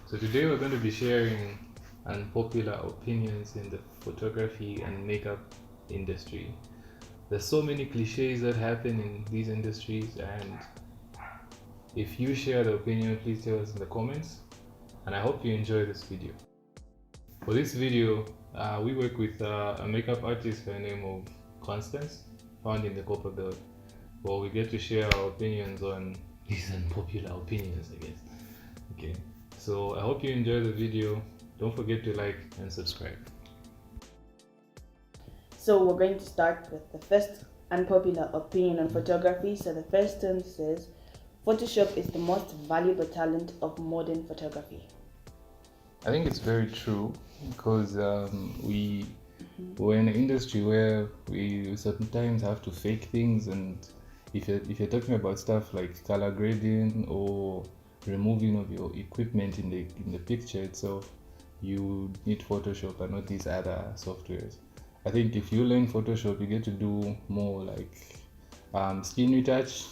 So today we're going to be sharing unpopular opinions in the photography and makeup industry. There's so many cliches that happen in these industries, and if you share the opinion, please tell us in the comments. And I hope you enjoy this video. For this video, we work with a makeup artist by the name of Constance, found in the Copper Belt. Well, we get to share our opinions on these unpopular opinions, I guess. Okay, so I hope you enjoy the video. Don't forget to like and subscribe. So we're going to start with the first unpopular opinion on photography. So the first one says, Photoshop is the most valuable talent of modern photography. I think it's very true because we're in an industry where we sometimes have to fake things, and if you're talking about stuff like color grading or removing of your equipment in the picture itself, you need Photoshop and not these other softwares. I think if you learn Photoshop, you get to do more like skin retouch.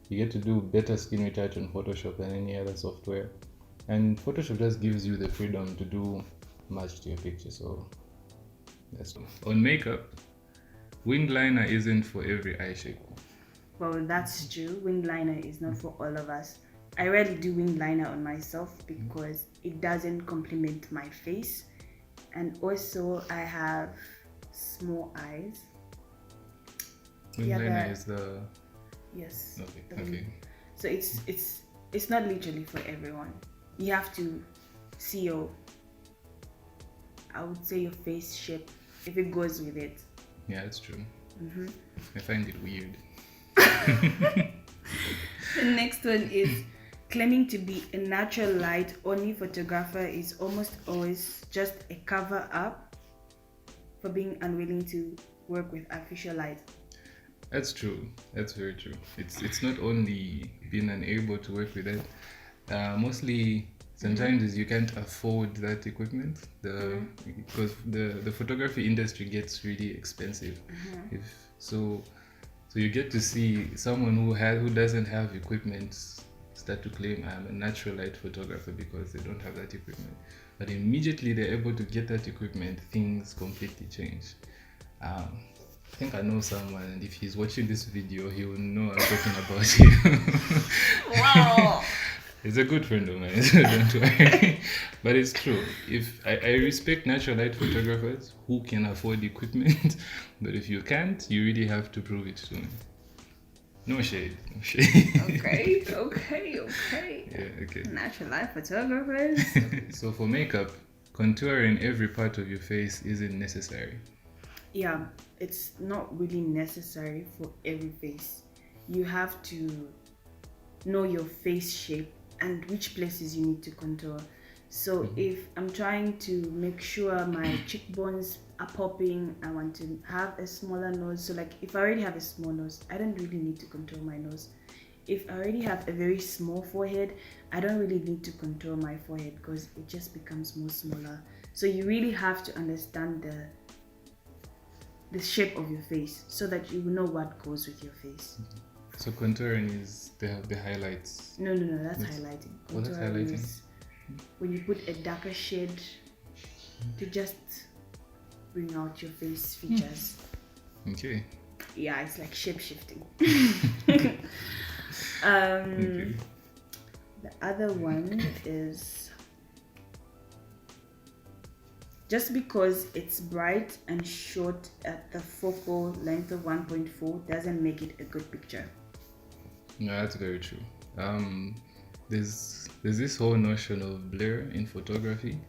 You get to do better skin retouch on Photoshop than any other software. And Photoshop just gives you the freedom to do much to your picture. So that's on makeup. Winged liner isn't for every eye shape. Well, that's true. Winged liner is not for all of us. I rarely do winged liner on myself because it doesn't complement my face. And also I have small eyes. Winged liner is the... Yes. Okay. So it's not literally for everyone. You have to see your, I would say, your face shape, if it goes with it. Yeah, that's true. I find it weird. The next one is claiming to be a natural light only photographer is almost always just a cover up for being unwilling to work with artificial light. That's true. That's very true. It's not only being unable to work with it. Mostly, sometimes is you can't afford that equipment. Because the photography industry gets really expensive. So you get to see someone who doesn't have equipment start to claim I'm a natural light photographer because they don't have that equipment. But immediately they're able to get that equipment, things completely change. I think I know someone, and if he's watching this video, he will know I'm talking about him. Wow. He's a good friend of mine, so don't worry. But it's true. If I respect natural light photographers who can afford equipment, but if you can't, you really have to prove it to me. No shade. Okay. Yeah, okay. Natural light photographers. So for makeup, contouring every part of your face isn't necessary. Yeah, it's not really necessary for every face. You have to know your face shape and which places you need to contour. So if I'm trying to make sure my cheekbones are popping, I want to have a smaller nose. So like if I already have a small nose, I don't really need to contour my nose. If I already have a very small forehead, I don't really need to contour my forehead because it just becomes more smaller. So you really have to understand the shape of your face so that you will know what goes with your face. So contouring is the highlights. No, that's highlighting. What is highlighting? Is when you put a darker shade to just bring out your face features. Okay. Yeah, it's like shape shifting. Okay. The other one is just because it's bright and short at the focal length of 1.4 doesn't make it a good picture. No, that's very true. There's this whole notion of blur in photography.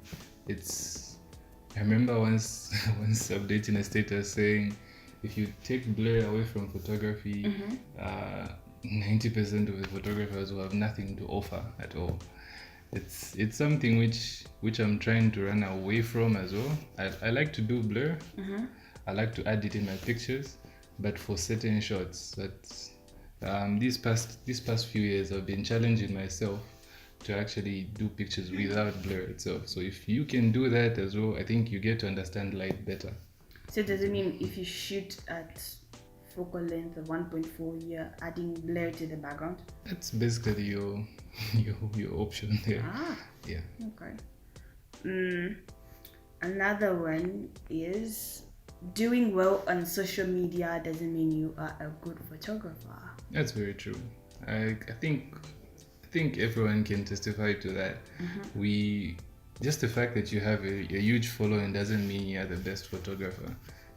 I remember once updating a status saying if you take blur away from photography, 90% of the photographers will have nothing to offer at all. It's something which I'm trying to run away from as well. I like to do blur. I like to add it in my pictures, but for certain shots. But these past few years, I've been challenging myself to actually do pictures without blur itself. So if you can do that as well, I think you get to understand light better. So does it mean if you shoot at focal length of 1.4, you're adding blur to the background. That's basically your option there. Yeah. Okay. Another one is doing well on social media doesn't mean you are a good photographer. That's very true. I think everyone can testify to that. Just the fact that you have a huge following doesn't mean you're the best photographer,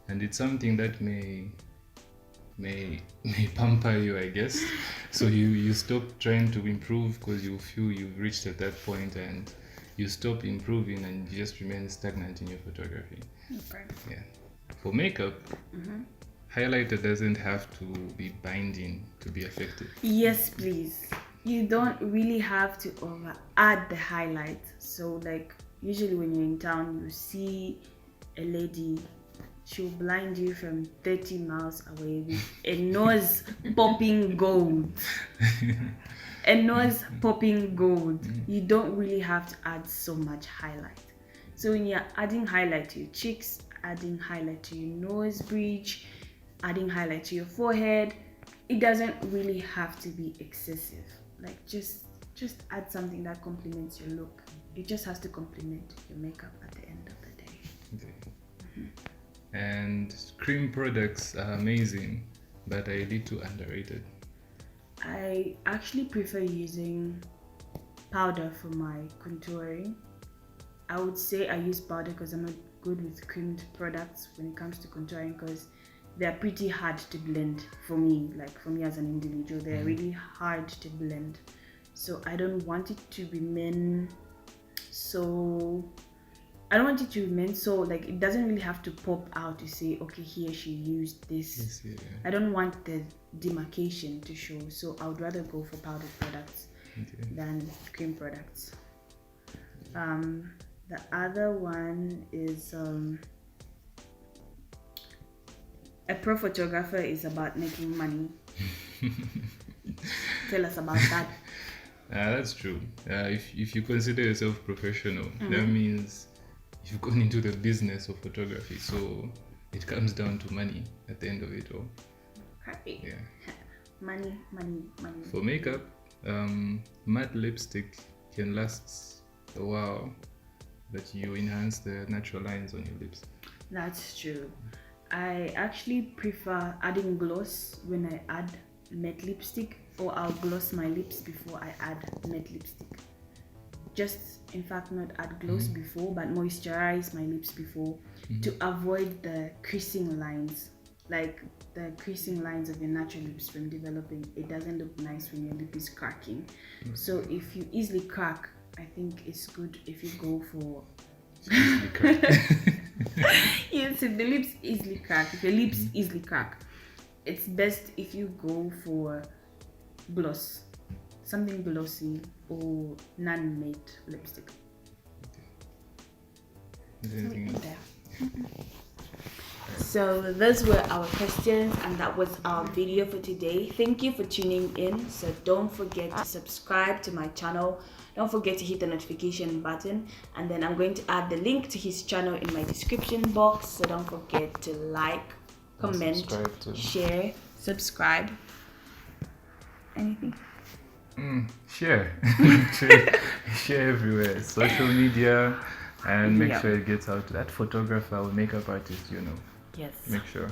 and it's something that may pamper you, I guess. So you stop trying to improve because you feel you've reached at that point, and you stop improving and you just remain stagnant in your photography. Okay. Yeah. For makeup, highlighter doesn't have to be binding to be effective. Yes, please. You don't really have to add the highlight. So like usually when you're in town, you see a lady, she'll blind you from 30 miles away with a nose popping gold. A nose popping gold. You don't really have to add so much highlight. So when you're adding highlight to your cheeks, adding highlight to your nose bridge, adding highlight to your forehead, it doesn't really have to be excessive. Like just add something that complements your look. It just has to complement your makeup at the end of the day. Okay. And cream products are amazing, but are a little underrated. I actually prefer using powder for my contouring. I would say I use powder because I'm not good with creamed products when it comes to contouring, because they're pretty hard to blend for me. Like for me as an individual, they're really hard to blend. So I don't want it to remain so like it doesn't really have to pop out to say, okay, here she used this. Yes, yeah. I don't want the demarcation to show, so I would rather go for powdered products than cream products. The other one is a pro photographer is about making money. Tell us about that. That's true. If you consider yourself professional, that means you've gone into the business of photography. So it comes down to money at the end of it all. Okay. Yeah. Money. For makeup, matte lipstick can last a while, but you enhance the natural lines on your lips. That's true. I actually prefer adding gloss when I add matte lipstick, or I'll gloss my lips before I add matte lipstick. Just, in fact, not add gloss before, but moisturize my lips before to avoid the creasing lines. Like the creasing lines of your natural lips from developing. It doesn't look nice when your lip is cracking. So if you easily crack, I think it's good if you go for Easily cracked. yes, if the lips easily crack, if your lips easily crack, it's best if you go for gloss, something glossy or non-matte lipstick. Is there anything else? So those were our questions, and that was our video for today. Thank you for tuning in. So don't forget to subscribe to my channel. Don't forget to hit the notification button, and then I'm going to add the link to his channel in my description box. So don't forget to like, comment, share, subscribe. Anything? Share. Share everywhere. Social media, and make sure it gets out to that photographer or makeup artist, Yes. Make sure.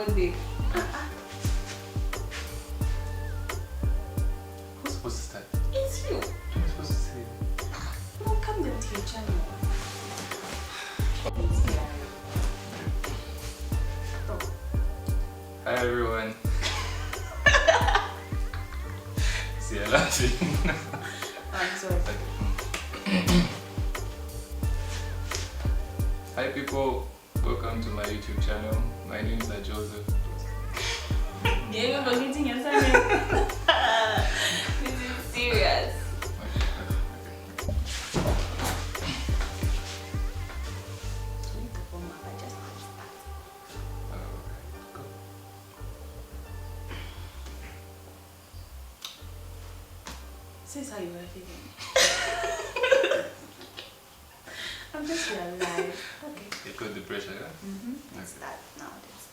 one day. Who's supposed to start? It's you. I'm supposed to say. Welcome them to your channel. Hi everyone. See, I'm laughing. I'm sorry. Hi people, welcome to my YouTube channel. My name is Joseph. You're forgetting your surname. This is serious. Go. This is how you were feeling. I'm just realized. Okay. You got the pressure, yeah? Let's start now. Let's